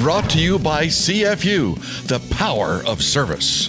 brought to you by CFU, the power of service.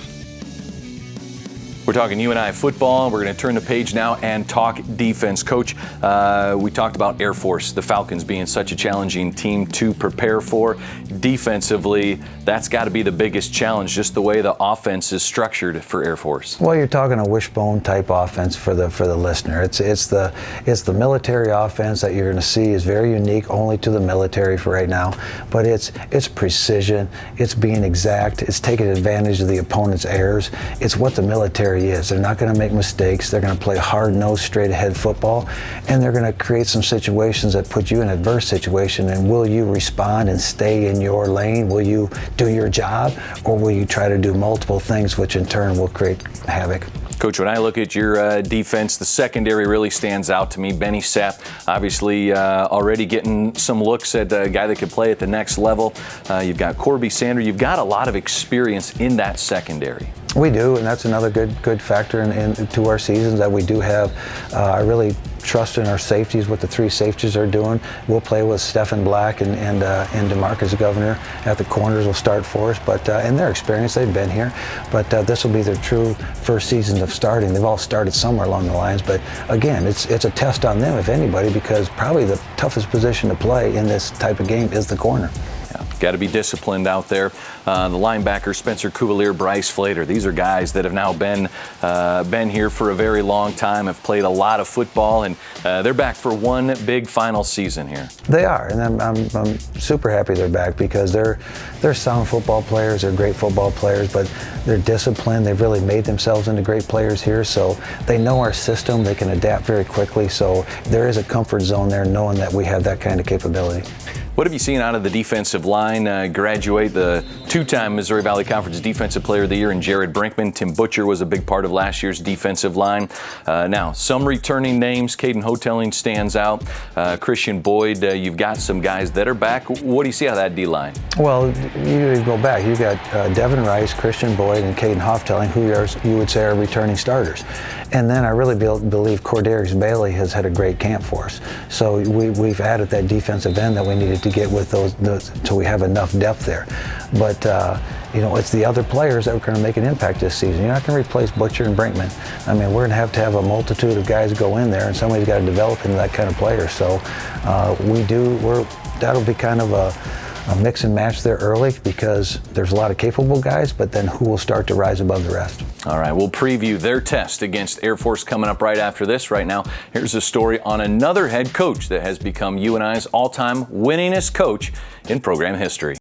We're talking UNI football. We're going to turn the page now and talk defense. Coach, we talked about Air Force, the Falcons being such a challenging team to prepare for. Defensively, that's got to be the biggest challenge, just the way the offense is structured for Air Force. Well, you're talking a wishbone type offense for the listener. It's the military offense that you're going to see is very unique only to the military for right now. But it's precision, it's being exact, it's taking advantage of the opponent's errors. It's what the military is. They're not going to make mistakes. They're going to play hard-nosed, straight-ahead football, and they're going to create some situations that put you in an adverse situation. And will you respond and stay in your lane? Will you do your job, or will you try to do multiple things, which in turn will create havoc? Coach, when I look at your defense, the secondary really stands out to me. Benny Sept, obviously already getting some looks at a guy that could play at the next level. You've got Corby Sander. You've got a lot of experience in that secondary. We do, and that's another good factor into our seasons that we do have. I really trust in our safeties, what the three safeties are doing. We'll play with Stephen Black and DeMarcus Governor at the corners will start for us, but in their experience, they've been here. But this will be their true first season of starting. They've all started somewhere along the lines, but again, it's a test on them, if anybody, because probably the toughest position to play in this type of game is the corner. Got to be disciplined out there. The linebacker, Spencer Cuvalier, Bryce Flater. These are guys that have now been here for a very long time, have played a lot of football, and they're back for one big final season here. They are, and I'm super happy they're back because they're sound football players. They're great football players, but they're disciplined. They've really made themselves into great players here, so they know our system. They can adapt very quickly, so there is a comfort zone there knowing that we have that kind of capability. What have you seen out of the defensive line graduate? The two-time Missouri Valley Conference Defensive Player of the Year in Jared Brinkman. Tim Butcher was a big part of last year's defensive line. Now, some returning names. Caden Hotelling stands out. Christian Boyd, you've got some guys that are back. What do you see out of that D-line? Well, you go back. You've got Devin Rice, Christian Boyd, and Caden Hotelling, who you would say are returning starters. And then I really believe Cordarius Bailey has had a great camp for us. So we've added that defensive end that we needed to get with those so we have enough depth there. But it's the other players that are going to make an impact this season. You're not going to replace Butcher and Brinkman. I mean, we're going to have a multitude of guys go in there, and somebody's got to develop into that kind of player. So that'll be kind of a mix and match there early because there's a lot of capable guys, but then who will start to rise above the rest? All right, we'll preview their test against Air Force coming up right after this. Right now, here's a story on another head coach that has become UNI's all-time winningest coach in program history.